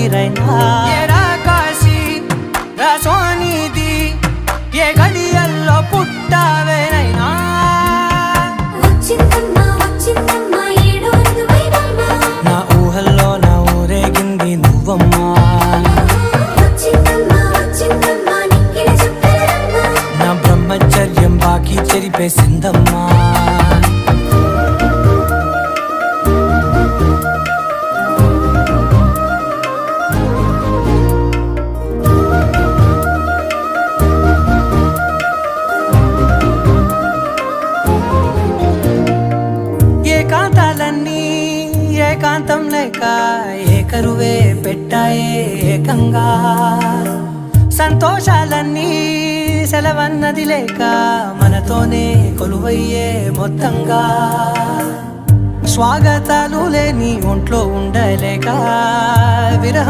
ఊపిరైనా కాశీ సోనిది ఏ గడియల్లో పుట్టావేనైనా నా ఊహల్లో నా ఊరేగింది నువ్వమ్మా నా బ్రహ్మచర్యం బాకీ చెరిపేసిందమ్మా ఏకాంతాలన్నీ ఏకాంతం లేక ఏకరువే పెట్టాయే ఏకంగా సంతోషాలన్నీ సెలవన్నది లేక మనతోనే కొలువయ్యే మొత్తంగా స్వాగతాలు లేని ఒంట్లో ఉండలేక విరహ